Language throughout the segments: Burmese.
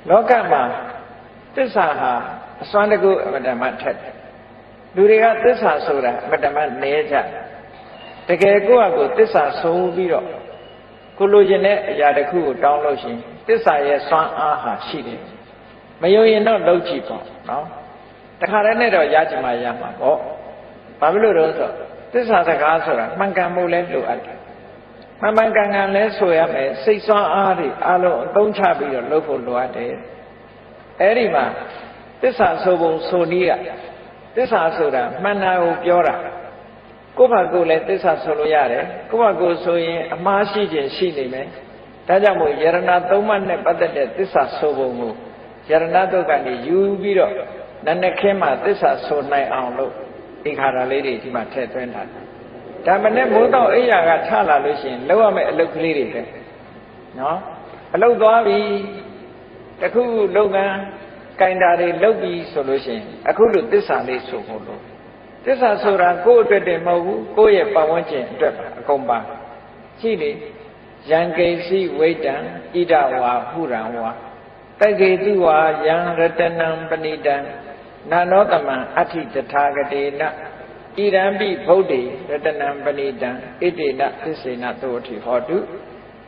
လောကမှာသစ္စာဟာအစွမ်းတကူအမတ္တမထက်တယ်လူတွေကသစ္စာဆိုတာအမတ္တမနဲကြတကယ်ကိုယ့်အကိုသစ္စာဆုံးပြီးတော့ကိုလိုချင်တဲ့အရာတစ်ခုကိုတောင်းလို့ရှိရင်သစ္စာရဲ့စွမ်းအားဟာရှိတယ်မယုံရင်တော့လုပ်ကြည့်ပေါ့နော်တခါတည်းနဲ့တော့ရချင်မှရမှာပေါ့ဘာဖြစ်လို့လဲဆိုသစ္စာစကားဆိုတာမှန်ကန်မှုလဲလိုအပ်တယ်မှန်ကန်ကန်လဲဆိုရမယ်စိတ်စွမ်းအားတွေအလုံးအသုံးချပြီးတော့လုပ်ဖို့လိုအပ်တယ်အဲ့ဒီမှာသစ္စာဆိုပုံဆိုနည်းကသစ္စာဆိုတာမှန်တာကိုပြောတာကိုယ့်ဘာကိုယ်လည်းသစ္စာဆိုလို့ရတယ်ကိုယ့်ဘာကိုယ်ဆိုရင်အမှားရှိခြင်းရှိနေမယ်ဒါကြောင့်မို့ယရဏသုံးပါးနဲ့ပတ်သက်တဲ့သစ္စာဆိုပုံကိုယရဏတုတ်ကနေယူပြီးတော့နနခင်းမှာသစ္စာဆိုနိုင်အောင်လို့ဧခါရလေးတွေဒီမှာထည့်သွင်းထားတယ်ဒါမှနဲ့မိုးတော့အိယာကထလာလို့ရှိရင်လောက်ရမယ့်အလုပ်ကလေးတွေပဲနော်အလုပ်သွားပြီတခုလုပ်ငန်းကင်တာတွေလုပ်ပြီဆိုလို့ရှိရင်အခုလိုသစ္စာလေးဆိုဖို့လို့သစ္စာဆိုတာကိုယ့်အတွက်တည်းမဟုတ်ဘူးကိုယ့်ရဲ့ပတ်ဝန်းကျင်အတွက်ပါအကုန်ပါရှိလေယံကိစီဝိတံဣဒဝါဟုရံဝါတက္ကေတုဝါယံရတနံပဏိတံနာနောတမံအဋ္ဌိတထာဂတေနဣရံပိဗုဒ္ဓေရတနံပဏိတံဣတေနသစ္စေနသောတိဟောတု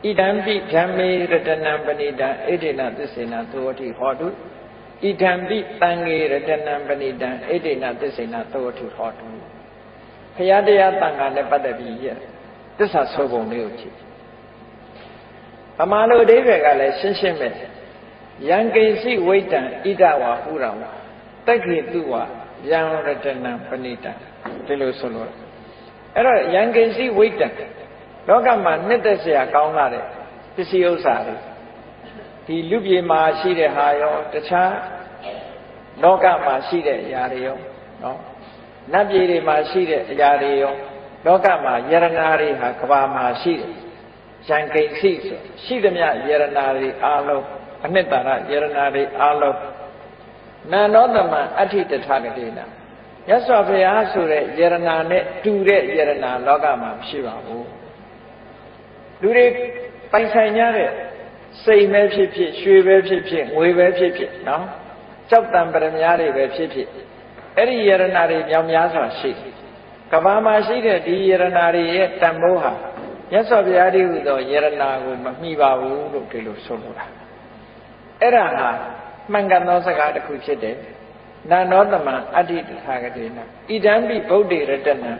ဣဒံပိဓမ္မေရတနံပဏိတံဣတေနသစ္စေနသောတိဟောတုဣဒံပိတံဃေရတနံပဏိတံဣတေနသစ္စေနသောတိဟောတုဘုရားတရားတန်ခါနဲ့ပတ်သက်ပြီးရသစ္စာဆိုပုံလေးကိုကြည့်အမှန်လို့အဓိပ္ပာယ်ကလည်းရှင်းရှင်းပဲယံကိစီဝိတံဣဒဝါဟုရံဝါတက္ခေတုဝါယံရတနံပဏိတံဒီလိုဆိုလို့အဲ့တော့ယံကိစီဝိတံလောကမှာနှစ်သက်စရာကောင်းလာတဲ့ပစ္စည်းဥစ္စာတွေဒီလူပြေမှာရှိတဲ့ဟာရောတခြားလောကမှာရှိတဲ့အရာတွေရောနော်နတ်ပြည်တွေမှာရှိတဲ့အရာတွေရောလောကမှာယရနာတွေဟာကဘာမှာရှိတယ်ယံကိစီဆိုရှိသမျှယရနာတွေအားလုံးအနှစ်သာရယရနာတွေအားလုံးနာနောတမံအဋ္ဌိတထာဂတိနာမြတ်စွာဘုရားဆိုတဲ့ယရနာနဲ့တူတဲ့ယရနာလောကမှာမရှိပါဘူးလူတွေပိုင်ဆိုင်ကြတဲ့စိတ်ပဲဖြစ်ဖြစ်ရွှေပဲဖြစ်ဖြစ်ငွေပဲဖြစ်ဖြစ်နော်ကြောက်တံပရမများတွေပဲဖြစ်ဖြစ်အဲ့ဒီယရနာတွေမြောင်များစွာရှိကဘာမှာရှိတဲ့ဒီယရနာတွေရဲ့တန်ဖိုးဟာမြတ်စွာဘုရားတည်းဟူသောယရနာကိုမမှီပါဘူးလို့ဒီလိုဆိုလိုတာအဲ့ဒါဟာမှန်ကန်သောစကားတစ်ခုဖြစ်တယ်နာနောတမံအဋ္ဌိတထာဂတိနာဣဒံပိဗုဒ္ဓေရတနံ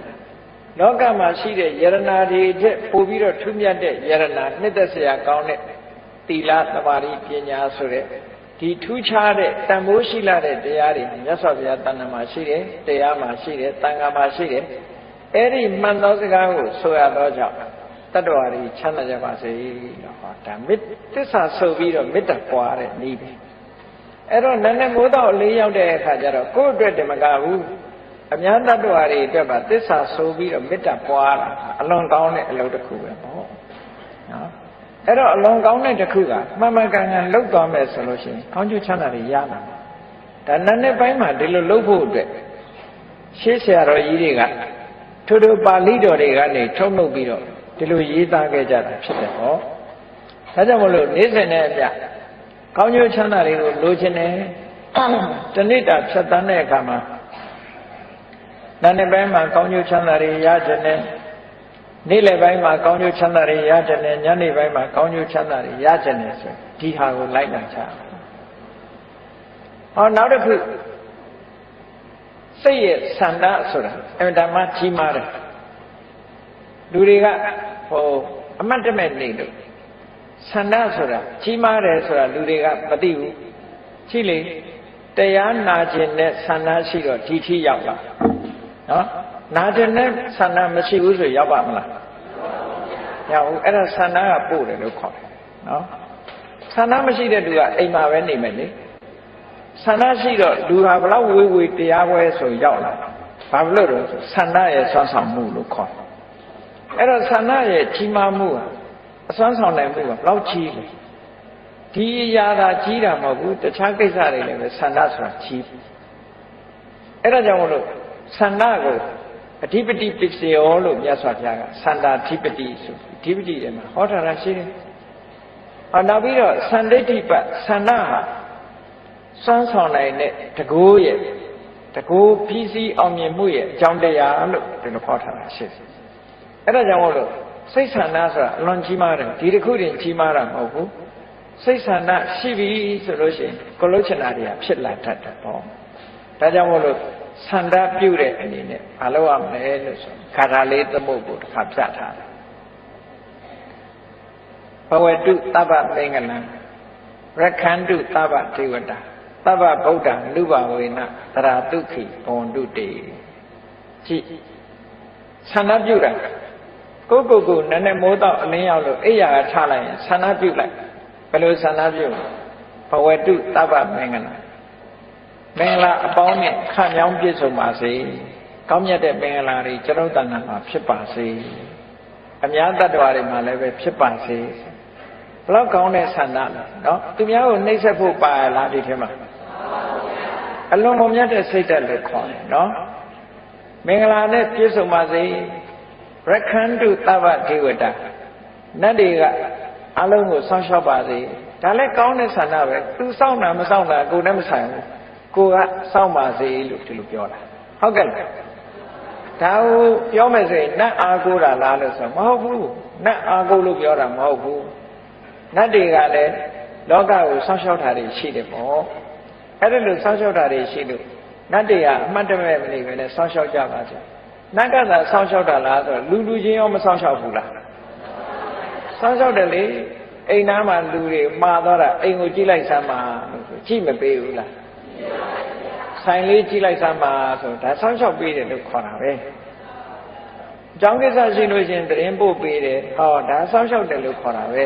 လောကမှာရှိတဲ့ယရနာတွေတဲ့ပို့ပြီးတော့ထူးမြတ်တဲ့ယရနာနှစ်သက်စရာကောင်းတဲ့သီလသမာဓိပညာဆိုတဲ့ဒီထူးခြားတဲ့တန်ဖိုးရှိလာတဲ့တရားတွေမြတ်စွာဘုရားတဏ္ဍာမှာရှိတယ်တရားမှာရှိတယ်သံဃာမှာရှိတယ်အဲ့ဒီမှန်သောစကားကိုဆိုရသောကြောင့်တတ္တဝါတွေချမ်းသာကြပါစေလို့ဟောဒါသစ္စာဆိုပြီးတော့မေတ္တာပွားတဲ့နည်းပဲအဲ့တော့နည်းနည်းမိုးတော့လေးရောက်တဲ့အခါကျတော့ကိုယ့်အတွက်တမကဘူးအများတတ္တဝါတွေအတွက်ပါသစ္စာဆိုပြီးတော့မေတ္တာပွားတာအလွန်ကောင်းတဲ့အလုပ်တစ်ခုပဲပေါ့နော်အဲ့တော့အလွန်ကောင်းတဲ့တစ်ခုကမှန်မှန်ကန်ကန်လုပ်သွားမယ်ဆိုလို့ရှိရင်ကောင်းကျိုးချမ်းသာတွေရလာတယ်ဒါနည်းနည်းပိုင်းမှာဒီလိုလုပ်ဖို့အတွက်ရှေးဆရာတော်ကြီးတွေကထို့ပါဠိတော်တွေကနေထုတ်လုပ်ပြီးတော့ဒီလိုရေးသားခဲ့ကြတာဖြစ်တယ်ဟောဒါကြောင့်မလို့နေ့စဉ်နဲ့အမျှကောင်းကျိုးချမ်းသာတွေကိုလိုချင်တယ်တဏိတာဖြတ်တန်းတဲ့အခါမှာနာနေပိုင်းမှာကောင်းကျိုးချမ်းသာတွေရချင်တယ်နေ့လယ်ပိုင်းမှာကောင်းကျိုးချမ်းသာတွေရချင်တယ်ညနေပိုင်းမှာကောင်းကျိုးချမ်းသာတွေရချင်တယ်ဆိုဒီဟာကိုလိုက်နိုင်ချဟောနောက်တစ်ခုစိတ်ရဲ့ဆန္ဒဆိုတာအမှန်တမ်းကြီးမားတယ်လူတွေကဟိုအမှတ်တမဲ့နေလို့ဆန္ဒဆိုတာကြီးမားတယ်ဆိုတာလူတွေကမသိဘူးရှိလေတရားနာခြင်းနဲ့ဆန္ဒရှိတော့ဒီထိရောက်လာနော်နာခြင်းနဲ့ဆန္ဒမရှိဘူးဆိုရောက်ပါမလားရောက်ဘူးအဲ့ဒါဆန္ဒကပို့တယ်လို့ခေါ်တယ်နော်ဆန္ဒမရှိတဲ့လူကအိမ်မှာပဲနေမယ်လေဆန္ဒရှိတော့လူဟာဘလောက်ဝေးတရားပွဲဆိုရောက်လာဘာလို့လဲဆိုဆန္ဒရဲ့ဆွမ်းဆောင်မှုလို့ခေါ်တယ်အဲ့တော့ဆန္ဒရဲ့ကြီးမားမှုဟာအစွမ်းဆောင်နိုင်မှုကဘလောက်ကြီးလဲဒီအရာသာကြီးတာမဟုတ်ဘူးတခြားကိစ္စတွေလည်းပဲဆန္ဒဆိုတာကြီးအဲ့ဒါကြောင့်မလို့ဆန္ဒကိုအဓိပတိပစ္စယောလို့မြတ်စွာဘုရားကဆန္ဒဓိပတိဆိုဓိပတိထဲမှာဟောထားတာရှိတယ်။နောက်ပြီးတော့သန္တိဋ္ဌိပတ်ဆန္ဒဟာ စွမ်းဆောင်နိုင်တဲ့တကူရဲ့တကူပြီးစီးအောင်မြင်မှုရဲ့အကြောင်းတရားလို့ဒီလိုခေါ်ထားတာရှိတယ်အဲ့ဒါကြောင့်မို့လို့စိတ်ဆန္ဒဆိုတာအလွန်ကြီးမားတယ်ဒီတစ်ခုတည်းကြီးမားတာမဟုတ်ဘူးစိတ်ဆန္ဒရှိပြီဆိုလို့ရှိရင်ကိုလှုပ်ချင်တာတွေကဖြစ်လာတတ်တယ်ပေါ့ဒါကြောင့်မို့လို့ဆန္ဒပြုတဲ့အနေနဲ့မလုပ်ရမယ်လို့ဆိုခါထာလေးသမုတ်ကိုတစ်ခါပြထားတယ်ဘဝတုသဗ္ဗမင်္ဂလံရက္ခန္တုသဗ္ဗဒေဝတာသဗ္ဗဗုဒ္ဓလူဘဝေနသရတုခိဘဝန္တုတေကြည့်ဆန္ဒပြုတာကိုနည်းနည်းမိုးတော့အလင်းရောက်လို့အိယာကထလိုက်ရင်ဆန္ဒပြုလိုက်ဘယ်လိုဆန္ဒပြုဘဝတုသဗ္ဗမင်္ဂလံမင်္ဂလာအပေါင်းနဲ့ခန့်မြောင်းပြည့်စုံပါစေကောင်းမြတ်တဲ့မင်္ဂလာတွေကျွန်ုပ်တဏ္ဍာမှာဖြစ်ပါစေအများတ attva တွေမှာလည်းပဲဖြစ်ပါစေဘလောက်ကောင်းတဲ့ဆန္ဒလဲနော်သူများကိုနှိပ်စက်ဖို့ပါလားဒီထဲမှာအလွန်မမြတ်တဲ့စိတ်ဓာတ်လို့ခေါ်တယ်နော်မင်္ဂလာနဲ့ပြည့်စုံပါစေရက္ခန္တုသဗ္ဗဒေဝတာနတ်တွေကအလုံးကိုစောင့်ရှောက်ပါစေဒါလည်းကောင်းတဲ့ဆန္ဒပဲသူစောင့်တာမစောင့်တာကိုယ်နဲ့မဆိုင်ဘူးကိုကစောင့်ပါစေလို့ဒီလိုပြောတာဟုတ်ကဲ့လားဒါကိုပြောမယ်ဆိုရင်နတ်အားကိုးတာလားလို့ဆိုမဟုတ်ဘူးနတ်အားကိုးလို့ပြောတာမဟုတ်ဘူးနတ်တွေကလည်းလောကကိုစောင့်ရှောက်တာတွေရှိတယ်ပေါ့အဲ့ဒါလို့စောင့်ရှောက်တာတွေရှိလို့နတ်တွေကအမှတ်တမဲ့မနေပဲနဲ့စောင့်ရှောက်ကြပါစေနတ်ကသာစောင့်ရှောက်တာလားဆိုတော့လူချင်းရောမစောင့်ရှောက်ဘူးလားစောင့်ရှောက်တယ်လေအိမ်သားမှာလူတွေမှာသွားတာအိမ်ကိုကြည့်လိုက်စမ်းပါကြည့်မပေးဘူးလားဆိုင်လေးကြည့်လိုက်စမ်းပါဆိုဒါစောင့်ရှောက်ပေးတယ်လို့ခေါ်တာပဲအကြောင်းကိစ္စရှိလို့ရှင်တရင်ပို့ပေးတယ်ဟောဒါစောင့်ရှောက်တယ်လို့ခေါ်တာပဲ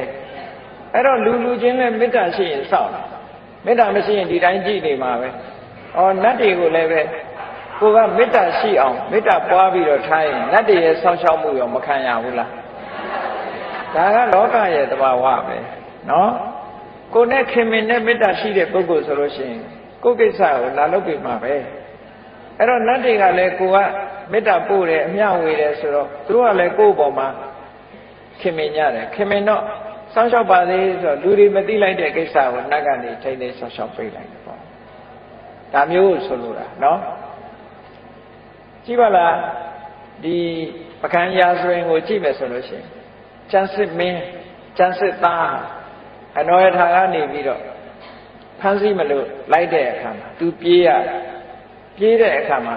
အဲ့တော့လူချင်းနဲ့မေတ္တာရှိရင်စောင့်တယ်မေတ္တာမရှိရင်ဒီတိုင်းကြည့်နေမှာပဲဩနတ်တွေကိုလည်းပဲကိုကမေတ္တာရှိအောင်မေတ္တာပွားပြီးတော့ထားရင်နတ်တွေရဲ့စောင့်ရှောက်မှုရောမခံရဘူးလားဒါကလောကရဲ့သဘာဝပဲနော်ကိုနဲ့ခင်မင်နဲ့မေတ္တာရှိတဲ့ပုဂ္ဂိုလ်ဆိုလို့ရှိရင်ကိုယ်ကိစ္စကိုလာလုပ်ပြီးမှာပဲအဲ့တော့နတ်တွေကလည်းကိုကမေတ္တာပို့တယ်အမျှဝေတယ်ဆိုတော့သူတို့ကလည်းကိုယ့်ဘောမှာခင်မင်ကြတယ်ခင်မင်တော့စောင့်ရှောက်ပါသေးဆိုတော့လူတွေမသိလိုက်တဲ့ကိစ္စကိုနတ်ကနေထိန်းသိမ်းစောင့်ရှောက်ပေးလိုက်တယ်ပေါ့ဒါမျိုးကိုဆိုလိုတာနော်ကြည့်ပါလားဒီပကံရာဇဝင်ကိုကြည့်မယ်ဆိုလို့ရှိရင်ကျန်စစ်မင်းကျန်စစ်သားအနောယထာကနေပြီးတော့ဖမ်းဆီးမလို့လိုက်တဲ့အခါမှာသူပြေးတဲ့အခါမှာ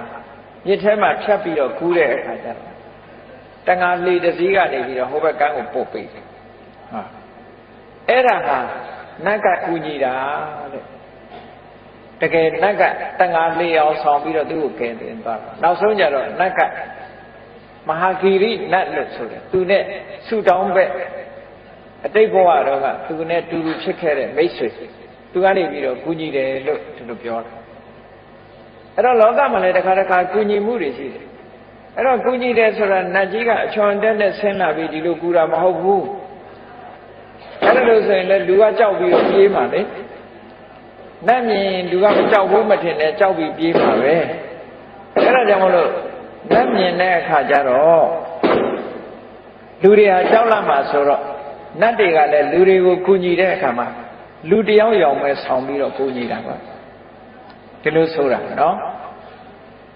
မြစ်ထဲမှာဖြတ်ပြီးတော့ကူးတဲ့အခါကျတော့တငါလှေတစ်စီးကနေပြီးတော့ဟိုဘက်ကန်းကိုပုတ်ပေးတယ်ဟာအဲ့ဒါဟာနတ်ကကူညီတာတဲ့တကယ်နတ်ကတငါလှေအောင်ဆောင်ပြီးတော့သူ့ကိုကယ်တင်သွားတာနောက်ဆုံးကျတော့နတ်ကမဟာဂီရိနတ်လို့ဆိုတယ်သူနဲ့ဆူတောင်းပဲအတိတ်ဘဝတော့ကသူနဲ့တူတူဖြစ်ခဲ့တဲ့မိတ်ဆွေသူကနေပြီးတော့ကူညီတယ်လို့ဒီလိုပြောတာအဲ့တော့လောကမှာလည်းတစ်ခါကူညီမှုတွေရှိတယ်အဲ့တော့ကူညီတယ်ဆိုတာနတ်ကြီးကအချွန်တက်နဲ့ဆင်းလာပြီးဒီလိုကူတာမဟုတ်ဘူးအဲ့ဒါလို့ဆိုရင်လည်းလူကကြောက်ပြီးတော့ပြေးမှာလေနတ်မြင်လူကမကြောက်ဘူးမထင်နဲ့ကြောက်ပြီးပြေးမှာပဲအဲ့ဒါကြောင့်မလို့နတ်မြင်တဲ့အခါကျတော့လူတွေဟာကြောက်လာမှာဆိုတော့နတ်တွေကလည်းလူတွေကိုကူညီတဲ့အခါမှာလူတယောက်ယောင်ပဲဆောင်ပြီးတော့ကူညီတာပါဒီလိုဆိုတာနော်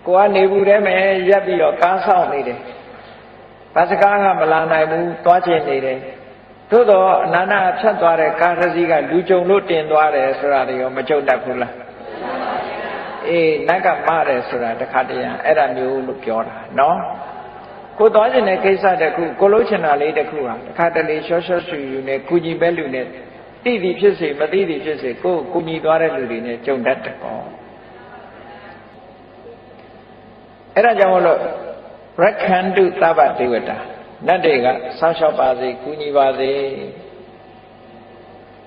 ကိုကနေဘူးထဲမှာရက်ပြီးတော့ကားဆောင်နေတယ်ဘာစကားကမလာနိုင်ဘူးသွားချင်နေတယ်သို့တော့အနန္တဖြတ်သွားတဲ့ကားတစ်စီးကလူကြုံလို့တင်သွားတယ်ဆိုတာတွေရောမကြုံတတ်ဘူးလားအေးနတ်ကမှားတယ်ဆိုတာတခါတည်းအဲ့ဒါမျိုးလို့ပြောတာနော်ကိုသွားချင်တဲ့ကိစ္စတခုကိုလို့ချင်တာလေးတခုဟာတခါတလေရှော့ရှူနဲ့ကုညီပဲလူနဲ့သိသည်ဖြစ်စေမသိသည်ဖြစ်စေကိုကုညီသွားတဲ့လူတွေနဲ့ကြုံတတ်တယ်ပေါ့အဲ့ဒါကြောင့်မလို့ရက္ခန္တုသဗ္ဗဒေဝတာနတ်တွေကစောင့်ရှောက်ပါစေကုညီပါစေ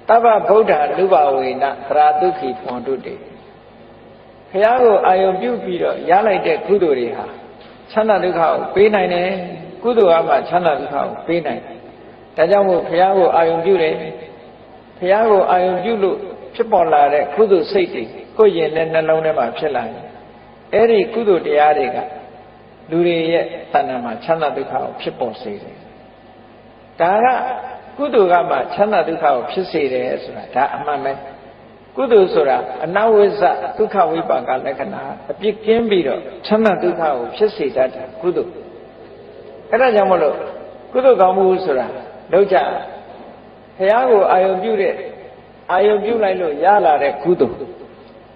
သဗ္ဗဗုဒ္ဓလူဘဝေနသရတုခိဘဝန္တုတေဘုရားကိုအာယုံပြုပြီးတော့ရလိုက်တဲ့ကုသိုလ်တွေဟာချမ်းသာဒုက္ခကိုပေးနိုင်တယ်ကုသိုလ်အမှချမ်းသာဒုက္ခကိုပေးနိုင်တယ်ဒါကြောင့်မို့ဘုရားကိုအာယုံပြုတယ်ဘုရားကိုအာယုံပြုလို့ဖြစ်ပေါ်လာတဲ့ကုသိုလ်စိတ်တွေကိုယ်ရင်နဲ့နှလုံးထဲမှာဖြစ်လာတယ်အဲ့ဒီကုသိုလ်တရားတွေကလူတွေရဲ့တဏ္ဍာမှာချမ်းသာဒုက္ခကိုဖြစ်ပေါ်စေတယ်ဒါကကုသိုလ်ကမှချမ်းသာဒုက္ခကိုဖြစ်စေတယ်ဆိုတာဒါအမှန်ပဲ ကုသိုလ်ဆိုတာအနဝိဇ္ဇဒုက္ခဝိပါကလက္ခဏာအပြစ်ကင်းပြီးတော့ချမ်းသာဒုက္ခကိုဖြစ်စေတတ်တယ်ကုသိုလ်အဲ့ဒါကြောင့်မလို့ကုသိုလ်ကောင်းမှုဆိုတာလောက်ကြဘုရားကိုအာယုံပြုလိုက်လို့ရလာတဲ့ကုသိုလ်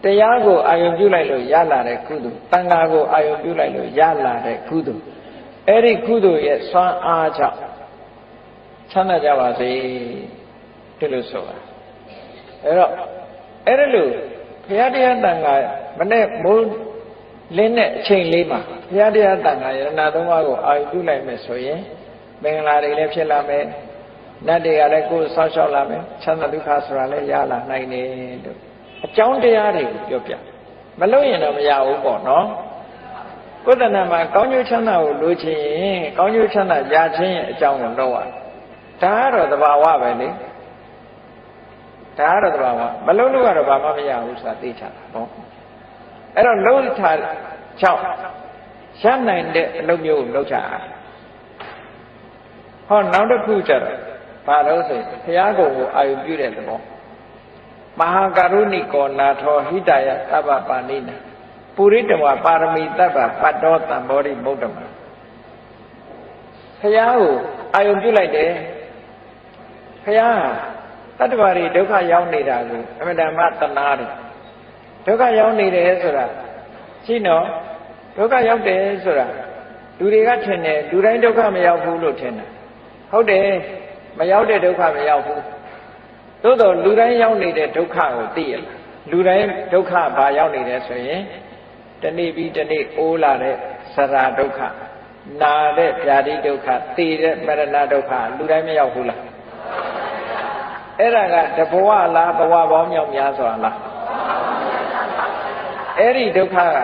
တရားကိုအာယုံပြုလိုက်လို့ရလာတဲ့ကုသိုလ်တန်ခါကိုအာယုံပြုလိုက်လို့ရလာတဲ့ကုသိုလ်အဲ့ဒီကုသိုလ်ရဲ့စွမ်းအားကြောင့်ချမ်းသာကြပါစေဒီလိုဆိုတာအဲ့တော့အဲ့ဒါလို့ဘုရားတရားတန်ခါမနဲ့မိုးလင်းတဲ့အချိန်လေးမှာဘုရားတရားတန်ခါယရဏသုံးပါးကိုအာယုပြုလိုက်မယ်ဆိုရင်မင်္ဂလာတွေလည်းဖြစ်လာမယ်နတ်တွေကလည်းကိုယ်ဆောက်ရှောက်လာမယ်ချမ်းသာဒုက္ခဆိုတာလည်းရလာနိုင်တယ်လို့အကြောင်းတရားတွေကိုပြောပြမလို့ရင်တော့မရဘူးပေါ့နော်ကိုယ်တဏ္ဍာမှာကောင်းကျိုးချမ်းသာကိုလိုချင်ရင်ကောင်းကျိုးချမ်းသာရခြင်းရဲ့အကြောင်းကိုတော့ဒါကတော့သဘာဝပဲလေဒါကတော့သဘာဝမလုံးလို့ကတော့ဘာမှမရဘူးဆိုတာသိချတာပေါ့အဲ့တော့လုံးထားကြောင့်ရနိုင်တဲ့အလုပ်မျိုးကိုလုပ်ချတာဟောနောက်တစ်ခုကျတော့ဘာလို့ဆိုဘုရားကိုအာယုပြုတဲ့သဘောမဟာကရုဏိကောနာထောဟိတယသဗ္ဗပါဏိနာပုရိတဝပါရမီတဗ္ဗပတ္တောတံဘောဓိမုဒ္ဓမဘုရားကိုအာယုပြုလိုက်တယ်ဘုရားတတ္တဝါတွေဒုက္ခရောက်နေတာကိုအမှန်တမ်းတနာတယ်ဒုက္ခရောက်နေတယ်ဆိုတာရှိနော်ဒုက္ခရောက်တယ်ဆိုတာလူတွေကထင်တယ်လူတိုင်းဒုက္ခမရောက်ဘူးလို့ထင်တယ်ဟုတ်တယ်မရောက်တဲ့ဒုက္ခမရောက်ဘူးသို့တော့လူတိုင်းရောက်နေတဲ့ဒုက္ခကိုသိရလားလူတိုင်းဒုက္ခဘာရောက်နေတယ်ဆိုရင်တနေ့ပြီးတနေ့အိုးလာတဲ့စရာဒုက္ခနာတဲ့ဗျာတိဒုက္ခသိတဲ့မရဏဒုက္ခလူတိုင်းမရောက်ဘူးလားအဲ့ဒါကတဘဝလားဘဝပေါင်းမြောက်များစွာလားအဲ့ဒီဒုက္ခက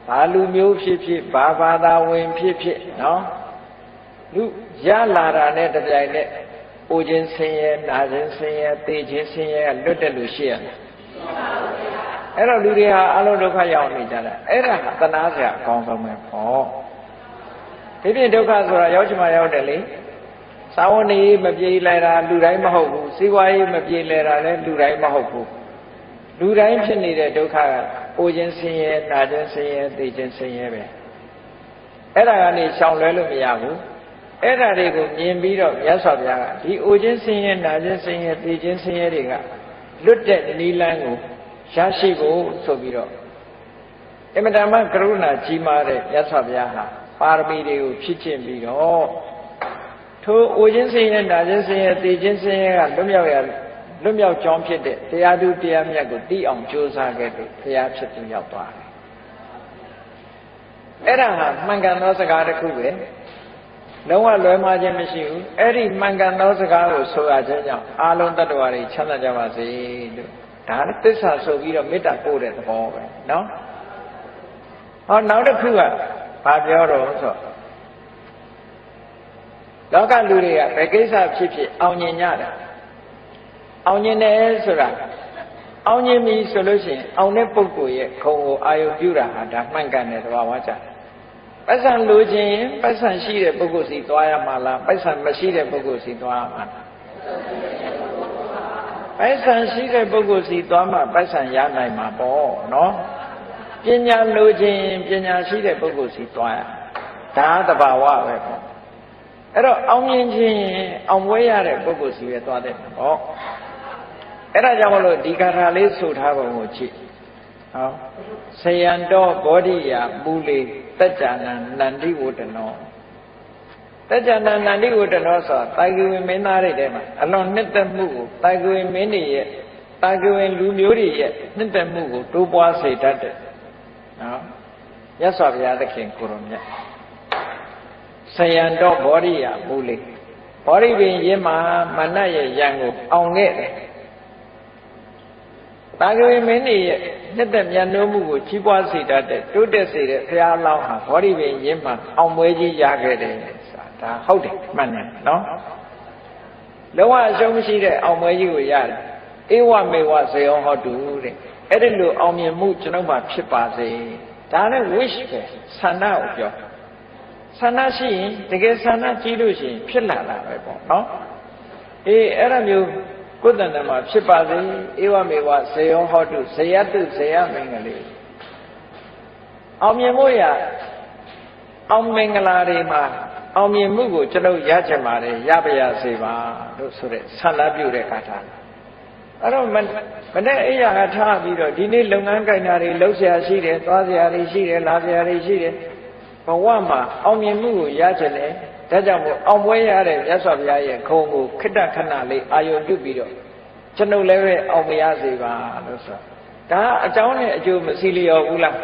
ဘာလူမျိုးဖြစ်ဖြစ်ဘာဘာသာဝင်ဖြစ်ဖြစ်နော်လူရလာတာနဲ့တပြိုင်နက်အိုခြင်းဆင်းရဲနာခြင်းဆင်းရဲသိခြင်းဆင်းရဲလွတ်တယ်လို့ရှိရတယ်အဲ့တော့လူတွေဟာအလုံးဒုက္ခရောက်နေကြတာအဲ့ဒါကသနာစရာအကောင်းဆုံးပဲပေါ့ဒီပြင်ဒုက္ခဆိုတာရောက်ချင်မှရောက်တယ်လေသာဝဏီမပြေးလိုက်တာလူတိုင်းမဟုတ်ဘူးစီးပွားရေးမပြေးလဲတာလည်းလူတိုင်းမဟုတ်ဘူးလူတိုင်းဖြစ်နေတဲ့ဒုက္ခကအိုခြင်းဆင်းရဲနာခြင်းဆင်းရဲသိခြင်းဆင်းရဲပဲအဲ့ဒါကနေရှောင်လွဲလို့မရဘူးအဲ့ဒါတွေကိုမြင်ပြီးတော့မြတ်စွာဘုရားကဒီအိုခြင်းဆင်းရဲနာခြင်းဆင်းရဲသိခြင်းဆင်းရဲတွေကလွတ်တဲ့နိလန်းကိုရရှိဖို့ဆိုပြီးတော့အမတမကရုဏာကြီးမားတဲ့မြတ်စွာဘုရားဟာပါရမီတွေကိုဖြည့်ကျင့်ပြီးတော့ထိုအိုခြင်းဆင်းရဲနာခြင်းဆင်းရဲသိခြင်းဆင်းရဲကလွတ်မြောက်ကြောင်းဖြစ်တဲ့တရားသူတရားမြတ်ကိုသိအောင်ကြိုးစားခဲ့လို့ဘုရားဖြစ်သူရောက်သွားတယ်အဲ့ဒါဟာမှန်ကန်သောစကားတစ်ခုပဲလုံးဝလွဲမှားခြင်းမရှိဘူးအဲ့ဒီမှန်ကန်သောစကားကိုဆိုရခြင်းကြောင့်အာလုံးတ attva တွေချမ်းသာကြပါစေလို့ဒါသစ္စာဆိုပြီးတော့မေတ္တာပို့တဲ့သဘောပဲနော်ဟောနောက်တစ်ခုကဘာပြောတော့ဆိုလောကလူတွေကဘယ်ကိစ္စဖြစ်ဖြစ်အောင်မြင်ကြတယ်အောင်မြင်တယ်ဆိုတာအောင်မြင်ပြီဆိုလို့ရှိရင်အောင်တဲ့ပုဂ္ဂိုလ်ရဲ့ခုံကိုအာယုပြုတာဟာဒါမှန်ကန်တဲ့သဘာဝကြတယ်ပတ်စံလိုချင်ပတ်စံရှိတဲ့ပုဂ္ဂိုလ်စီသွားရမှာလားပတ်စံမရှိတဲ့ပုဂ္ဂိုလ်စီသွားရမှာလားပတ်စံရှိတဲ့ပုဂ္ဂိုလ်စီသွားမှပတ်စံရနိုင်မှာပေါ့နော်ပညာလိုချင်ပညာရှိတဲ့ပုဂ္ဂိုလ်စီသွားရဒါသဘာဝပဲပေါ့အဲ့တော့အောင်မြင်ခြင်းအောင်ပွဲရတဲ့ပုဂ္ဂိုလ်စီပဲသွားတဲ့ပေါ့အဲ့ဒါကြောင့်မလို့ဒီကာထာလေးဆိုထားပုံကိုကြည့်ဟောဆယံတော်ဘောဓိယာမူလေတัจ jana နန္တိဝတ္တနောတัจ jana နန္တိဝတ္တနောဆိုတာတာဂိဝင်မင်းသားတွေထဲမှာအလွန်နှစ်သက်မှုကိုတာဂိဝင်မင်းတွေရဲ့တာဂိဝင်လူမျိုးတွေရဲ့နှစ်သက်မှုကိုတိုးပွားစေတတ်တယ်နော်မြတ်စွာဘုရားသခင်ကိုရောမြတ်ဆယံတော်ဘောဓိယာမူလေဘောဓိပင်ရင်းမှာမနတ်ရဲ့ရံကိုအောင်ခဲ့တယ်တာဂိဝင်မင်းတွေရဲ့နှစ်သက်မြတ်နိုးမှုကိုကြီးပွားစေတတ်တဲ့တိုးတက်စေတဲ့ဘုရားလောင်းဟာဘောဓိပင်ရင်းမှာအောင်ပွဲကြီးရခဲ့တယ်ဆိုတာဒါဟုတ်တယ်မှန်တယ်နော်လုံးဝအရှုံးမရှိတဲ့အောင်ပွဲကြီးကိုရတယ်ဧဝမေဝဇေယောဟောတုတဲ့အဲ့ဒီလိုအောင်မြင်မှုကျွန်တော်မှဖြစ်ပါစေဒါနဲ့ wish ပဲဆန္ဒကိုပြောဆန္ဒရှိရင်တကယ်ဆန္ဒကြီးလို့ရှိရင်ဖြစ်လာတာပဲပေါ့နော်အေးအဲ့ဒါမျိုး ကိုယ်တဏ္ဍမှာဖြစ်ပါစေဧဝမေဝဇေယောဟောတုဇယတုဇယမင်္ဂလေအောင်မြင်မှုရအောင်မင်္ဂလာတွေမှာအောင်မြင်မှုကိုကျွန်တော်ရချင်ပါတယ်ရပါရစေပါလို့ဆိုတဲ့ဆန္ဒပြုတဲ့ကာထာအဲ့တော့မနေ့အိယာကထားပြီးတော့ဒီနေ့လုပ်ငန်းကိုင်တာတွေလှုပ်ရှားရှိတယ်သွားစရာတွေရှိတယ်လာစရာတွေရှိတယ်ဘဝမှာအောင်မြင်မှုကိုရချင်တယ်ဒါကြောင့်မို့အောင်ပွဲရတဲ့မြတ်စွာဘုရားရဲ့ခုံကိုခိတ္တခဏလေးအာယုံပြုပြီးတော့ကျွန်ုပ်လည်းပဲအောင်မရစေပါလို့ဆိုဒါအကြောင်းနဲ့အကျိုးမစီလျော်ဘူးလား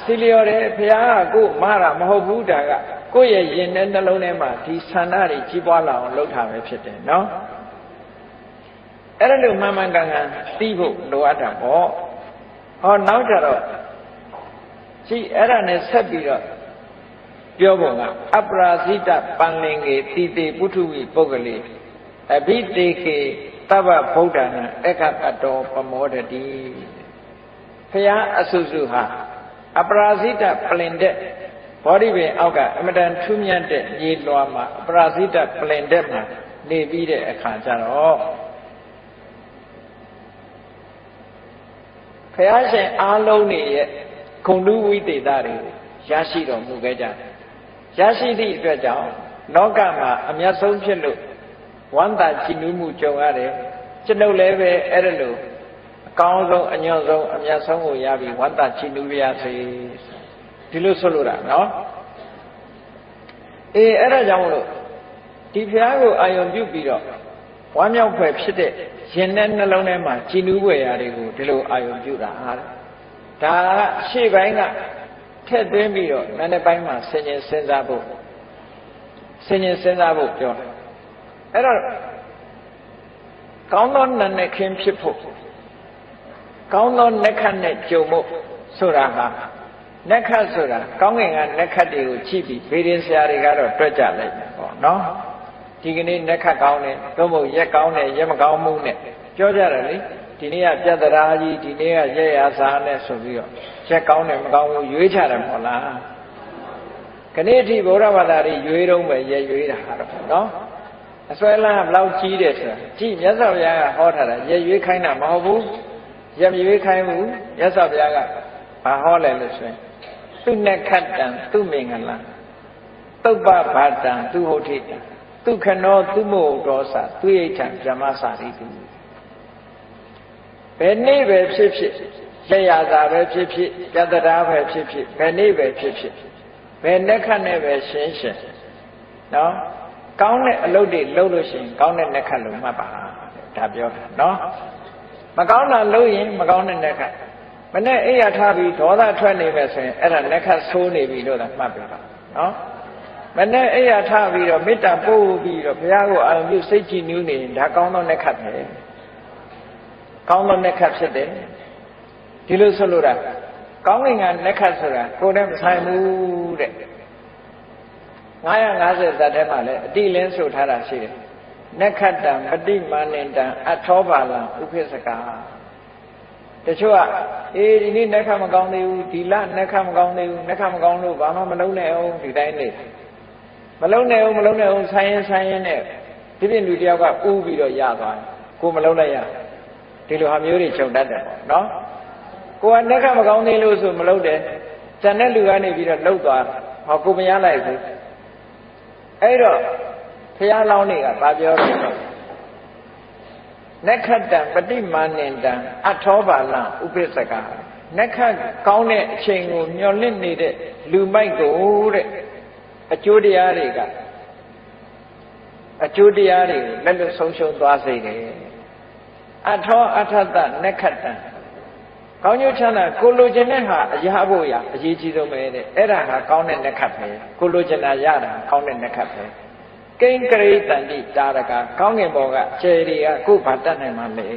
စီလျော်တယ်ဘုရားကကိုမတာမဟုတ်ဘူးဒါကကိုယ့်ရဲ့ရင်ထဲနှလုံးထဲမှာဒီဆန္ဒတွေကြီးပွားလာအောင်လုပ်တာပဲဖြစ်တယ်နော်အဲ့ဒါလို့မှန်မှန်ကန်ကန်သိဖို့လိုအပ်တာပေါ့ဟောနောက်ကြတော့ကြည့်အဲ့ဒါနဲ့ဆက်ပြီးတော့ပြောပုံကအပရာဇိတပန္လင်္ကေတိတေပုထုဝိပုဂ္ဂလေအဘိတေကေတဗ္ဗဗုဒ္ဓနာအခပတောပမောဒတိဘုရားအဆုစုဟာအပရာဇိတပလင်တဲ့ဘောဓိပင်အောက်ကအမတန်ထူးမြတ်တဲ့မြေလွှာမှာအပရာဇိတပလင်တဲ့မှာနေပြီးတဲ့အခါကျတော့ဘုရားရှင်အားလုံးနေရဲ့ဂုဏ်ဓုဝိသေသတွေရရှိတော်မူခဲ့ကြတယ်ရရှိသည့်အတွက်ကြောင့်လောကမှာအမျက်ဆုံးဖြစ်လို့ဝမ်းသာကြည်နူးမှုကြုံရတယ်ကျွန်ုပ်လည်းပဲအဲ့ဒါလို့အကောင်းဆုံးအညွန့်ဆုံးအမျက်ဆုံးကိုရပြီးဝမ်းသာကြည်နူးရစေဒီလိုဆိုလိုတာနော်အဲ့ဒါကြောင့်မလို့ဒီဘုရားကိုအာယုံပြုပြီးတော့ဝမ်းမြောက်ဖွယ်ဖြစ်တဲ့ရင်နဲ့နှလုံးထဲမှာကြည်နူးဖွယ်ရာတွေကိုဒီလိုအာယုံပြုတာဟာဒါကရှေ့ပိုင်းကထက်သွင်းပြီးတော့နာနေပိုင်းမှာဆင်ញင်စဉ်းစားဖို့ပြောတယ်အဲ့တော့ကောင်းသောနာနဲ့ခင်းဖြစ်ဖို့ကောင်းသောနက္ခတ်နဲ့ကြုံဖို့ဆိုတာဟာနက္ခတ်ဆိုတာကောင်းကင်ကနက္ခတ်တွေကိုကြည့်ပြီးဗေဒင်ဆရာတွေကတော့တွက်ကြလိုက်တယ်ပေါ့နော်ဒီကနေ့နက္ခတ်ကောင်းတယ်သို့မဟုတ်ရက်ကောင်းတယ်ရက်မကောင်းမှုနဲ့ပြောကြတယ်လေဒီနေ့ကပြတ္တရာကြီးဒီနေ့ကရက်ရာစာနဲ့ဆိုပြီးတော့ရက်ကောင်းတယ်မကောင်းဘူးရွေးချတယ်မဟုတ်လားခဏအထိဗုဒ္ဓဘာသာတွေရွေးတော့ပဲရက်ရွေးတာတော့နော်အစွဲလန်းဘလောက်ကြီးတယ်ဆိုတာကြည့်မြတ်စွာဘုရားကဟောထားတာရက်ရွေးခိုင်းတာမဟုတ်ဘူးရက်မရွေးခိုင်းဘူးမြတ်စွာဘုရားကဘာဟောလဲလို့ဆိုရင်သူနက္ခတ္တံသူမင်္ဂလံသုပ္ပဘာတံသူဟုတ်ထိတံဒုက္ခနောသူမို့တော်စာသူဣဋ္ဌံဗြဟ္မစာရိတုဘယ်နေ့ပဲဖြစ်ဖြစ်ရရတာပဲဖြစ်ဖြစ်ပြတ္တရာပဲဖြစ်ဖြစ်ဘယ်နေ့ပဲဖြစ်ဖြစ်ဘယ်နက္ခနဲ့ပဲရှင်းနော်ကောင်းတဲ့အလုပ်တွေလုပ်လို့ရှိရင်ကောင်းတဲ့နက္ခလို့မှတ်ပါဒါပြောတာနော်မကောင်းတာလုပ်ရင်မကောင်းတဲ့နက္ခမနဲ့အိယာထားပြီးဒေါသထွက်နေမယ်ဆိုရင်အဲ့ဒါနက္ခဆိုးနေပြီလို့သာမှတ်ပြပါနော်မနဲ့အိယာထားပြီးတော့မေတ္တာပို့ပြီးတော့ဘုရားကိုအာရုံပြုစိတ်ကြည်နူးနေရင်ဒါကောင်းသောနက္ခပဲကောင်းသောနက္ခဖြစ်တယ်ဒီလိုဆိုလိုတာကောင်းကင်ကနက္ခဆိုတာကိုယ်နဲ့မဆိုင်ဘူးတဲ့950ဇတ်ထဲမှာလည်းအတိလင်းဆိုထားတာရှိတယ်နက္ခတံပฏิမာနန္တံအထောပါလံဥပိစ္ဆကာတချို့ကဒီနေ့နက္ခမကောင်းသေးဘူးဒီလနက္ခမကောင်းသေးဘူးနက္ခမကောင်းလို့ဘာမှမလုံးနဲ့အောင်ဒီတိုင်းနေမလုံးနဲ့အောင်ဆိုင်ရင်နဲ့ဒီပြင်လူတယောက်ကဥပြီးတော့ရသွားတယ်ကိုမလုံးလိုက်ရဒီလိုဟာမျိုးတွေချုပ်တတ်တယ်ပေါ့နော်ကိုကနက္ခမကောင်းသေးလို့ဆိုမလုံးတယ်ဇန်တဲ့လူကနေပြီးတော့လှုပ်သွားဟောကိုမရလိုက်ဘူးအဲ့တော့ဘုရားလောင်းတွေကဗာပြောတယ်နက္ခတံပฏิမာနန္တံအထောပါလံဥပိစ္ဆကာနက္ခကောင်းတဲ့အချိန်ကိုမျောလင့်နေတဲ့လူမိုက်ကိုတဲ့အကျိုးတရားတွေကိုလက်လွတ်ဆုံးရှုံးသွားစေတယ်အထောအထတနက္ခတံကောင်းကျိုးချမ်းသာကိုလိုချင်တဲ့ဟာအရာဖို့ရအရေးကြီးဆုံးပဲတဲ့အဲ့ဒါဟာကောင်းတဲ့နက္ခတ်ပဲကိုလိုချင်တာရတာကောင်းတဲ့နက္ခတ်ပဲကိဉ္ကရိတန္တိတာရကကောင်းငင်ဘောကကျယ်တွေကကိုယ်ဘာတတ်နိုင်မှလဲ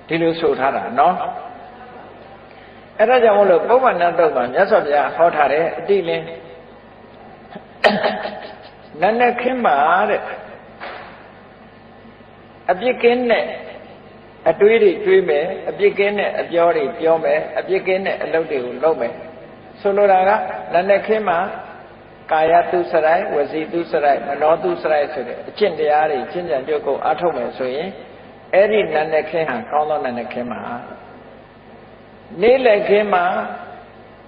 ဒီလိုဆိုထားတာနော်အဲ့ဒါကြောင့်မလို့ပုဗ္ဗန္နတုတ်မှာမြတ်စွာဘုရားဟောထားတဲ့အတိလင်းနတ်နဲ့ခင်းပါတဲ့အပြစ်ကင်းတဲ့အတွေးတွေတွေးမယ်အပြစ်ကင်းတဲ့အပြောတွေပြောမယ်အပြစ်ကင်းတဲ့အလုပ်တွေကိုလုပ်မယ်ဆိုလိုတာကနတ်နဲ့ခင်းမှာ ကာယတုစရိုက်ဝစီတုစရိုက်မနောတုစရိုက်ဆိုတဲ့အကျင့်တရားတွေကျင့်ကြံကြုတ်ကိုအားထုတ်မယ်ဆိုရင်အဲ့ဒီနန္ဒခင်းဟာကောင်းသောနန္ဒခင်းမှာနေ့လည်ခင်းမှာ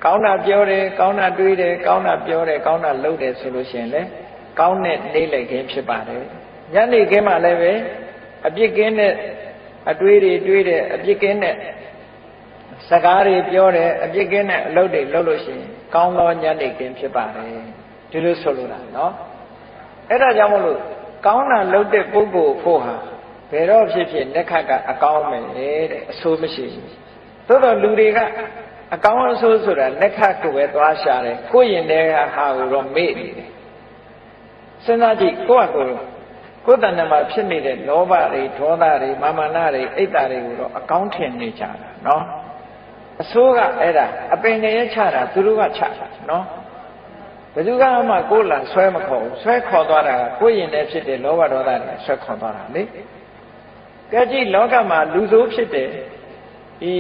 ကောင်းတာပြောတယ်ကောင်းတာတွေးတယ်ကောင်းတာပြောတယ်ကောင်းတာလုပ်တယ်ဆိုလို့ရှိရင်လေကောင်းတဲ့နေ့လည်ခင်းဖြစ်ပါတယ်ညနေခင်းမှာလည်းပဲအပြစ်ကင်းတဲ့အတွေးတွေတွေးတယ်အပြစ်ကင်းတဲ့စကားတွေပြောတယ်အပြစ်ကင်းတဲ့အလုပ်တွေလုပ်လို့ရှိရင်ကောင်းသောညနေခင်းဖြစ်ပါတယ်ဒီလိုဆိုလိုတာနော်အဲ့ဒါကြောင့်မလို့ကောင်းတာလုပ်တဲ့ပုဂ္ဂိုလ်ဖို့ဟာဘယ်တော့ဖြစ်ဖြစ်လက်ခတ်ကအကောင်းမယ်တဲ့အဆိုးမရှိဘူးသို့တော့လူတွေကအကောင်းအဆိုးဆိုတာလက်ခတ်ကိုပဲသွားရှာတယ်ကိုယ့်ရင်ထဲကဟာကိုတော့မေ့နေတယ်စဉ်းစားကြည့်ကိုယ့်အကိုယ်တဏ္ဍာမှာဖြစ်နေတဲ့လောဘတွေဒေါသတွေမာမနတွေအိတ်တာတွေကိုတော့အကောင်းထင်နေကြတာနော်အဆိုးကအဲ့ဒါအပင်ငရဲချတာသူတို့ကချတာနော်ဘယ်သူကမှကိုယ်လာဆွဲမခေါ်ဘူးဆွဲခေါ်သွားတာကကိုယ်ရင်ထဲဖြစ်တဲ့လောဘဒေါသတွေဆွဲခေါ်သွားတာလေကြည့်ကြည့်လောကမှာလူဆိုးဖြစ်တဲ့ဒီ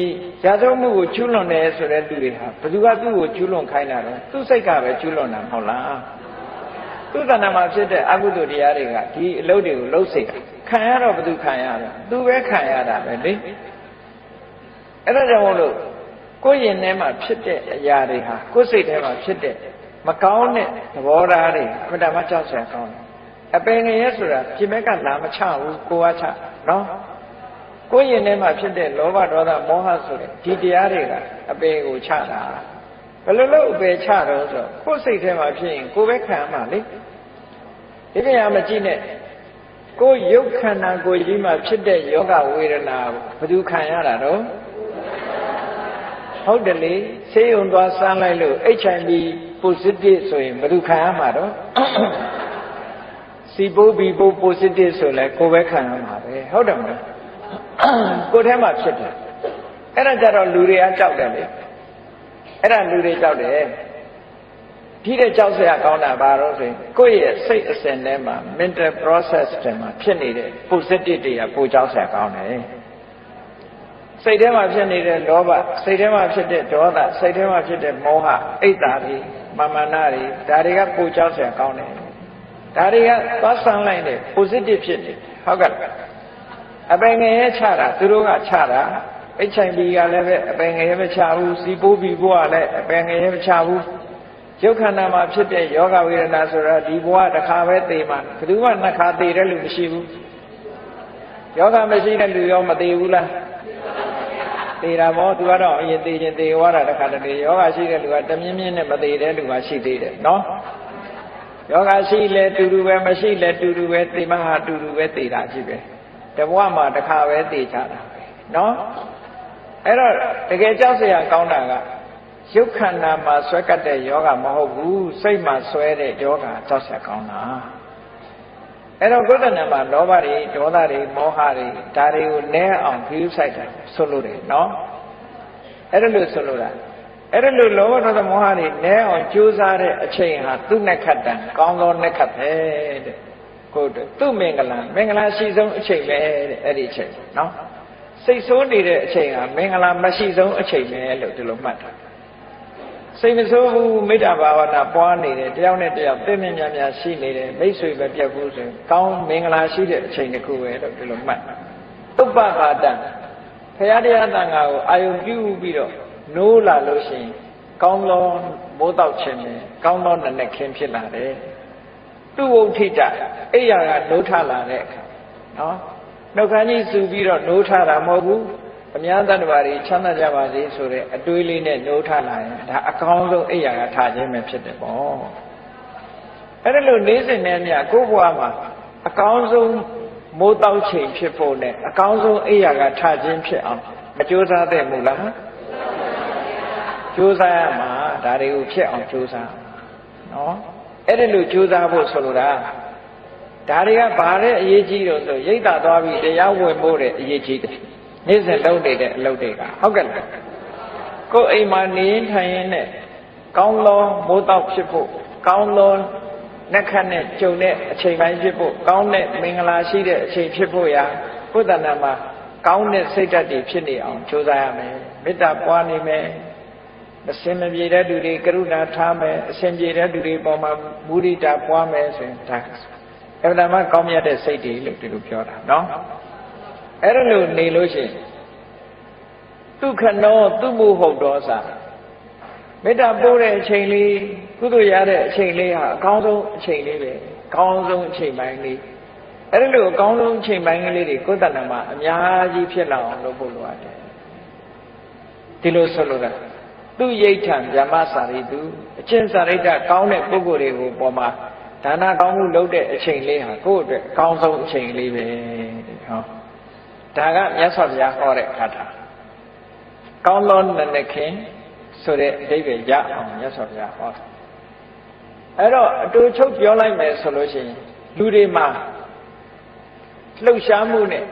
ရာဇဝမှုကိုကျူးလွန်တယ်ဆိုတဲ့လူတွေဟာဘယ်သူကသူ့ကိုကျူးလွန်ခိုင်းတာတော့သူ့စိတ်ကပဲကျူးလွန်တာမဟုတ်လားသူ့တဏ္ဍာမှာဖြစ်တဲ့အကုသိုလ်တရားတွေကဒီအလုပ်တွေကိုလှုပ်စေခံရတော့ဘယ်သူခံရတော့သူပဲခံရတာပဲလေအဲ့ဒါကြောင့်မို့လို့ကိုယ်ရင်ထဲမှာဖြစ်တဲ့အရာတွေဟာကိုယ်စိတ်ထဲမှာဖြစ်တဲ့မကောင်းတဲ့သဘောထားတွေအမှန်တမ်းကြောက်စရာကောင်းတယ်အပင်ငရဲဆိုတာပြင်မဲ့ကလာမချဘူးကိုယ်ကချနော်ကိုယ်ရင်ထဲမှာဖြစ်တဲ့လောဘဒေါသမောဟဆိုတဲ့ဒီတရားတွေကအပင်ကိုချတာဘယ်လိုလုပ်အပင်ချတော့ဆိုကိုယ်စိတ်ထဲမှာဖြစ်ရင်ကိုယ်ပဲခံမှာလေဒီနေရာမကြည့်နဲ့ကိုယ်ရုပ်ခန္ဓာကိုယ်ကြီးမှာဖြစ်တဲ့ယောဂဝေဒနာဘယ်သူခံရတာတော့ဟုတ်တယ်လေဆေးရုံသွားစမ်းလိုက်လို့ HIV positive ဆိုရင်ဘယ်သူခံရမှာတော့စီပိုးဘီပိုး positive ဆိုလဲကိုယ်ပဲခံရမှာပဲဟုတ်တယ်မလားကိုယ်ထဲမှာဖြစ်တယ်အဲ့ဒါကြတော့လူတွေကကြောက်တယ်လေအဲ့ဒါလူတွေကြောက်တယ်ဒီတဲ့ကြောက်စရာကောင်းတာဘာလို့ဆိုရင်ကိုယ့်ရဲ့စိတ်အစဉ်ထဲမှာ mental process တွေမှာဖြစ်နေတဲ့ positive တွေကပိုကြောက်စရာကောင်းတယ်စိတ်ထဲမှာဖြစ်နေတဲ့လောဘစိတ်ထဲမှာဖြစ်တဲ့ဒေါသစိတ်ထဲမှာဖြစ်တဲ့မောဟအိတ်တာတွေမာမနာတွေဒါတွေကပိုကြောက်စရာကောင်းတယ်ဒါတွေကသွားဆန်းလိုက်တဲ့ positive ဖြစ်နေဟုတ်ကဲ့အပင်ငရဲချတာသူတို့ကချတာ HIV ကလည်းပဲအပင်ငရဲမချဘူးစီပိုးဘီဘွားကလည်းအပင်ငရဲမချဘူးရုပ်ခန္ဓာမှာဖြစ်တဲ့ယောဂဝေဒနာဆိုတာဒီဘဝတစ်ခါပဲသိမှာဘယ်သူမှနှစ်ခါသိတဲ့လူမရှိဘူးယောဂမရှိတဲ့လူရောမသိဘူးလားသိတာပေါ့သူကတော့အရင်သိချင်းသိသွားတာတစ်ခါတလေယောဂရှိတဲ့လူကတမြင်းမြင်းနဲ့မသိတဲ့လူကရှိသေးတယ်နော်ယောဂရှိလဲတူတူပဲမရှိလဲတူတူပဲသိမှဟာတူတူပဲသိတာရှိပဲတဘဝမှာတစ်ခါပဲသိကြတာပဲနော်အဲ့တော့တကယ်ကြောက်စရာကောင်းတာကရုပ်ခန္ဓာမှာဆွဲကပ်တဲ့ယောဂမဟုတ်ဘူးစိတ်မှာဆွဲတဲ့ယောဂကြောက်စရာကောင်းတာအဲ့တော့ကိုယ်တဏ္ဍာမှာလောဘတွေဒေါသတွေမောဟတွေဒါတွေကိုနည်းအောင်ဂရုစိုက်တယ်ဆိုလို့တယ်နော်အဲ့ဒါလို့ဆိုလို့တာအဲ့ဒါလို့လောဘဒေါသမောဟတွေနည်းအောင်ကြိုးစားတဲ့အချိန်ဟာသူ့နဲ့ခတ်တန်ကောင်းသောနဲ့ခတ်ပဲတဲ့ကိုယ်သူ့မင်္ဂလာရှိဆုံးအချိန်ပဲတဲ့အဲ့ဒီအချိန်နော်စိတ်ဆိုးနေတဲ့အချိန်ဟာမင်္ဂလာမရှိဆုံးအချိန်ပဲလို့ဒီလိုမှတ်တာစိတ်မဆိုးဘူးမေတ္တာဘာဝနာပွားနေတယ်တယောက်နဲ့တယောက်သိမြင်များများရှိနေတယ်မိတ်ဆွေပဲပြတ်ဘူးဆိုရင်ကောင်းမင်္ဂလာရှိတဲ့အချိန်တစ်ခုပဲလို့ဒီလိုမှတ်ဥပ္ပပါဒံဘုရားတရားတန်ခါကိုအာယုံပြုပြီးတော့နိုးလာလို့ရှိရင်ကောင်းသောမိုးတောက်ခြင်းနဲ့ကောင်းသောနနက်ခင်းဖြစ်လာတယ်သူ့ဝုဋ္ဌိတအိယာကနိုးထလာတဲ့အခါနော်နှုတ်ခမ်းကြီးစူပြီးတော့နိုးထတာမဟုတ်ဘူးအများတ attva တွေချမ်းသာကြပါစေဆိုတဲ့အတွေးလေးနဲ့နိုးထလာရင်ဒါအကောင်းဆုံးအိယာကထခြင်းပဲဖြစ်တယ်ပေါ့အဲ့ဒါလို့နေ့စဉ်နဲ့မြတ်ကိုယ့်ဘဝမှာအကောင်းဆုံးမိုးတောက်ချိန်ဖြစ်ဖို့နဲ့အကောင်းဆုံးအိယာကထခြင်းဖြစ်အောင်မကြိုးစားသင့်ဘူးလားကြိုးစားရမှာဒါတွေကိုဖြစ်အောင်ကြိုးစားနော်အဲ့ဒါလို့ကြိုးစားဖို့ဆိုလိုတာဒါတွေကဘာတဲ့အရေးကြီးတော့ဆိုရိတ်တာသွားပြီးတရားဝင်ဖို့တဲ့အရေးကြီးတယ်နေ့စဉ်လုပ်နေတဲ့အလုပ်တွေကဟုတ်ကဲ့လားကိုယ်အိမ်မှာနေထိုင်ရင်းနဲ့ကောင်းသောမိုးတောက်ဖြစ်ဖို့ကောင်းသောနှက်ခတ်နဲ့ကြုံတဲ့အချိန်ပိုင်းဖြစ်ဖို့ကောင်းတဲ့မင်္ဂလာရှိတဲ့အချိန်ဖြစ်ဖို့ရာကိုယ်တဏ္ဍာမှာကောင်းတဲ့စိတ်ဓာတ်တွေဖြစ်နေအောင်ကြိုးစားရမယ်မေတ္တာပွားနေမယ် အစင်မပြေတဲ့သူတွေကရုဏာထားမယ်အစင်ပြေတဲ့သူတွေပေါ်မှာမုဒိတာပွားမယ်ဆိုရင်ဒါအဲ့ဒါမှကောင်းမြတ်တဲ့စိတ်တွေလို့ဒီလိုပြောတာနော်အဲ့ဒါလို့နေလို့ရှိရင်ဒုက္ခနောသူမှုဟုတ်တော်စာမေတ္တာပို့တဲ့အချိန်လေးကုသိုလ်ရတဲ့အချိန်လေးဟာအကောင်းဆုံးအချိန်လေးပဲအကောင်းဆုံးအချိန်ပိုင်းလေးအဲ့ဒါလို့အကောင်းဆုံးအချိန်ပိုင်းကလေးတွေကိုယ်တဏ္ဍာမှာအများကြီးဖြစ်လာအောင်လုပ်ဖို့လိုအပ်တယ်ဒီလိုဆိုလိုတာသူရိဋ္ဌံဗြဟ္မစာရိတုအချင်းစာရိတ္တကောင်းတဲ့ပုဂ္ဂိုလ်တွေကိုပေါ်မှာဒါနကောင်းမှုလုပ်တဲ့အချိန်လေးဟာကိုယ့်အတွက်အကောင်းဆုံးအချိန်လေးပဲဟောဒါကမြတ်စွာဘုရားဟောတဲ့ခါတာကောင်းသောနနခင်ဆိုတဲ့အဓိပ္ပာယ်ရအောင်မြတ်စွာဘုရားဟောတာအဲ့တော့အတူချုပ်ပြောလိုက်မယ်ဆိုလို့ရှိရင်လူတွေမှာလှုပ်ရှားမှုနဲ့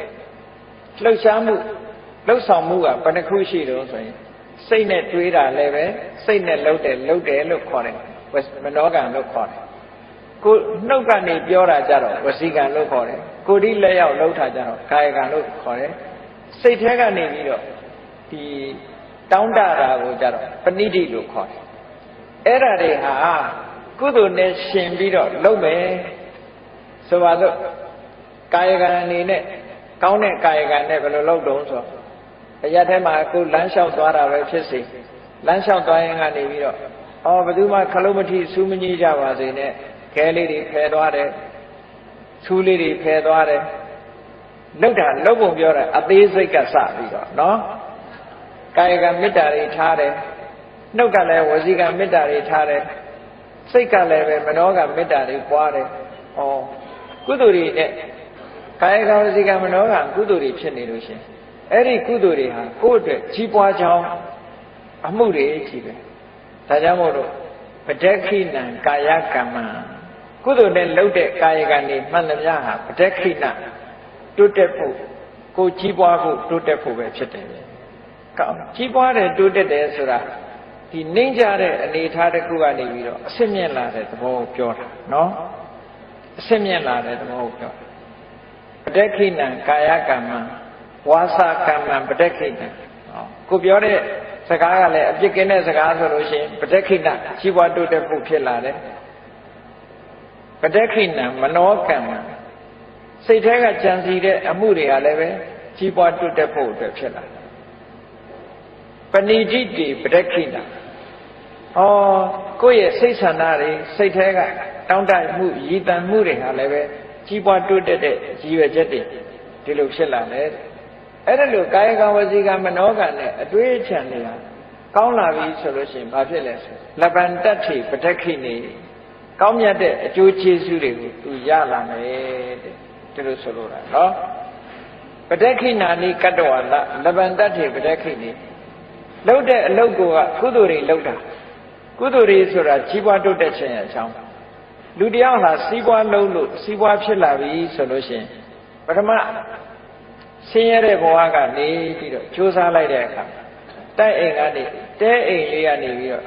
လှုပ်ရှားမှုလှုပ်ဆောင်မှုကဘယ်နှခုရှိတော့ဆိုရင်စိတ်နဲ့တွေးတာလည်းပဲစိတ်နဲ့လှုပ်တယ်လို့ခေါ်တယ်မနောကံလို့ခေါ်တယ်ကိုနှုတ်ကနေပြောတာကြတော့ဝစီကံလို့ခေါ်တယ်ကိုယ်ဒီလက်ရောက်လှုပ်တာကြတော့ကာယကံလို့ခေါ်တယ်စိတ်ထဲကနေပြီးတော့ဒီတောင်းတတာကိုကြတော့ပဏိတိလို့ခေါ်တယ်အဲ့ဒါတွေဟာကုသိုလ်နဲ့ရှင်ပြီးတော့လုပ်မယ်ဆိုပါတော့ကာယကံအနေနဲ့ကောင်းတဲ့ကာယကံနဲ့ဘယ်လိုလုပ်တုံးဆိုအရာထဲမှာကိုလမ်းလျှောက်သွားတာပဲဖြစ်စေလမ်းလျှောက်သွားရင်ကနေပြီးတော့ဘယ်သူမှခလုံးမထိစူးမငြိကြပါစေနဲ့ခဲလေးတွေဖယ်သွားတယ်စူးလေးတွေဖယ်သွားတယ်လောက်တာလောက်ပုံပြောတာအသေးစိတ်ကစပြီးတော့နော်ကာယကမေတ္တာတွေထားတယ်နှုတ်ကလည်းဝစီကမေတ္တာတွေထားတယ်စိတ်ကလည်းပဲမနောကမေတ္တာတွေပွားတယ်ကုသိုလ်တွေနဲ့ကာယကဝစီကမနောကကုသိုလ်တွေဖြစ်နေလို့ရှင်အဲ့ဒီကုသိုလ်တွေဟာကိုယ့်အတွက်ကြီးပွားကြောင်းအမှုတွေကြီးပဲဒါကြောင့်မို့လို့ပဋက္ခိဏံကာယကမ္မကုသိုလ်နဲ့လုပ်တဲ့ကာယကံတွေမှန်သမျှဟာပဋက္ခိဏတိုးတက်ဖို့ကိုကြီးပွားဖို့တိုးတက်ဖို့ပဲဖြစ်တယ်ကောင်းကြီးပွားတယ်တိုးတက်တယ်ဆိုတာဒီနှိမ့်ကြတဲ့အနေအထားတစ်ခုကနေပြီးတော့အစစ်မြင့်လာတဲ့သဘောကိုပြောတာနော်အစစ်မြင့်လာတဲ့သဘောကိုပြောတာပဋက္ခိဏံကာယကမ္မဝါစာကမ္မပဋက္ခိဏကိုပြောတဲ့စကားကလည်းအပြစ်ကင်းတဲ့စကားဆိုလို့ရှိရင်ပဋက္ခိဏကြီးပွားတိုးတက်ဖို့ဖြစ်လာတယ်ပဋက္ခိဏမနောကမ္မစိတ်ထဲကကြံစီတဲ့အမှုတွေကလည်းပဲကြီးပွားတိုးတက်ဖို့အတွက်ဖြစ်လာတယ်ပဏိတိတိပဋက္ခိဏကိုယ့်ရဲ့စိတ်ဆန္ဒတွေစိတ်ထဲကတောင်းတမှုရည်တန်မှုတွေဟာလည်းပဲကြီးပွားတိုးတက်တဲ့ရည်ရွယ်ချက်တွေဒီလိုဖြစ်လာတယ်အဲ့ဒါလို့ကာယကံဝစီကံမနောကံနဲ့အတွေ့အကြုံတွေကကောင်းလာပြီဆိုလို့ရှိရင်ဘာဖြစ်လဲဆိုလပ္ပန္တတ္ထိပဋက္ခိဏီကောင်းမြတ်တဲ့အကျိုးကျေးဇူးတွေကိုသူရလာမယ်တဲ့ဒီလိုဆိုလိုတာနော်ပဋက္ခိဏာနိကတ္တဝါလလပ္ပန္တတ္ထိပဋက္ခိဏီလုပ်တဲ့အလုပ်ကကုသိုလ်တွေလုပ်တာကုသိုလ်တွေဆိုတာကြီးပွားတိုးတက်ခြင်းအကြောင်းလူတယောက်ဟာစီးပွားလုံးလို့စီးပွားဖြစ်လာပြီဆိုလို့ရှိရင်ပထမဆင်းရဲတဲ့ဘဝကနေပြီးတော့ကြိုးစားလိုက်တဲ့အခါတိုက်အိမ်ကနေတဲအိမ်လေးကနေပြီးတော့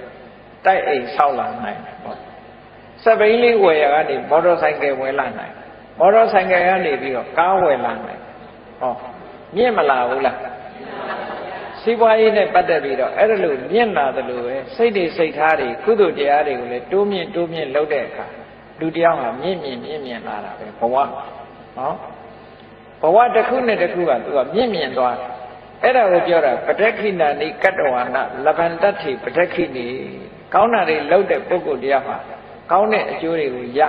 တိုက်အိမ်ဆောက်လာနိုင်ပေါ့စက်ဘိန်းလေးဝယ်ရကနေမော်တော်ဆိုင်ကယ်ဝယ်လာနိုင်မော်တော်ဆိုင်ကယ်ကနေပြီးတော့ကားဝယ်လာနိုင်မြင့်မလာဘူးလားစီးပွားရေးနဲ့ပတ်သက်ပြီးတော့အဲ့ဒါလို့မြင့်လာတယ်လို့ပဲစိတ်တွေစိတ်ထားတွေကုသိုလ်တရားတွေကိုလည်းတိုးမြင့်လုပ်တဲ့အခါလူတယောက်ဟာမြင့်လာတာပဲဘဝနော်ဘဝတစ်ခုနဲ့တစ်ခုကသူကမြင့်သွားတယ်အဲ့ဒါကိုပြောတာပဋက္ခိဏာနိကတ္တဝါနလပ္ပန္တတ္ထိပဋက္ခိဏီကောင်းတာတွေလုပ်တဲ့ပုဂ္ဂိုလ်တရားမှာကောင်းတဲ့အကျိုးတွေကိုရ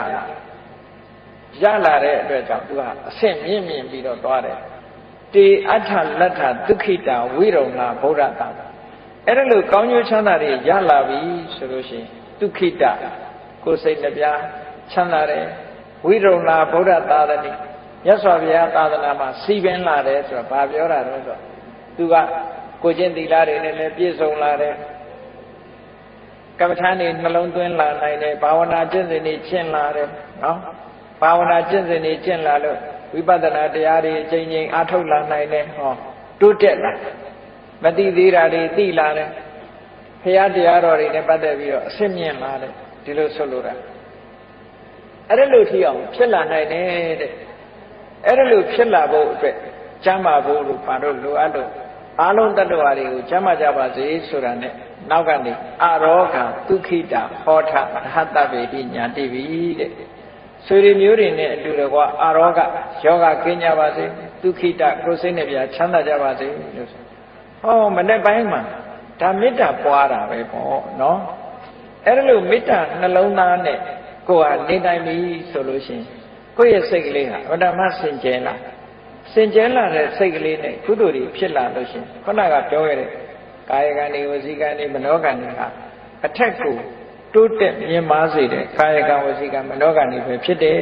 လာတဲ့အတွက်ကြောင့်သူကအဆင့်မြင့်ပြီးတော့သွားတယ်တေအဋ္ဌလတ္ထဒုက္ခိတာဝိရုံလာဗုဒ္ဓတာအဲ့ဒါလို့ကောင်းကျိုးချမ်းသာတွေရလာပြီဆိုလို့ရှိရင်ဒုက္ခိတကိုယ်စိတ်နှပြချမ်းသာတယ်ဝိရုံလာဗုဒ္ဓသာသနိမြတ်စွာဘုရားသာသနာမှာစီပင်လာတယ်ဆိုတာဘာပြောတာလဲဆိုတော့သူကကိုကျင့်သီလတွေနဲ့လည်းပြည့်စုံလာတယ်ကမ္မထာနေနှလုံးသွင်းလာနိုင်တယ်ဘာဝနာကျင့်စဉ်တွေကျင့်လာတယ်နော်ဘာဝနာကျင့်စဉ်တွေကျင့်လာလို့ဝိပဿနာတရားတွေအချိန်ချင်းအားထုတ်လာနိုင်တယ်တိုးတက်လာမသိသေးတာတွေသိလာတယ်ဘုရားတရားတော်တွေနဲ့ပတ်သက်ပြီးတော့အဆင့်မြင့်လာတယ်ဒီလိုဆိုလိုတာအဲ့ဒါလို့ထီအောင်ဖြစ်လာနိုင်တယ်တဲ့အဲ့ဒါလို့ဖြစ်လာဖို့အတွက်ကျမ်းမာဖို့လို့ဘာလို့လိုအပ်လို့ပ အားလုံးတတ္တဝါတွေကိုကျမ်းမာကြပါစေဆိုတာနဲ့နောက်ကနေအရောဂဒုက္ခိတဟောထရဟတဗေတိညာတိပိတဲ့ဆွေတွေမျိုးတွေနဲ့အတူတကွအရောဂယောဂကင်းကြပါစေဒုက္ခိတကိုယ်စိတ်နဲ့ပြချမ်းသာကြပါစေလို့ဆိုဟောမနေ့ပိုင်းမှာဒါမေတ္တာပွားတာပဲပေါ့နော်အဲ့ဒါလို့မေတ္တာနှလုံးသားနဲ့ကိုယ်ဟာနေတိုင်းပြီဆိုလို့ရှိရင်ကိုယ့်ရဲ့စိတ်ကလေးဟာဗဒမစင်ကြဲလာစင်ကြဲလာတဲ့စိတ်ကလေးနဲ့ကုသိုလ်တွေဖြစ်လာလို့ရှိရင်ခုနကပြောခဲ့တဲ့ကာယကံတွေဝစီကံတွေမနောကံတွေဟာအထက်ကိုတိုးတက်မြင့်မားစေတဲ့ကာယကံဝစီကံမနောကံတွေပဲဖြစ်တယ်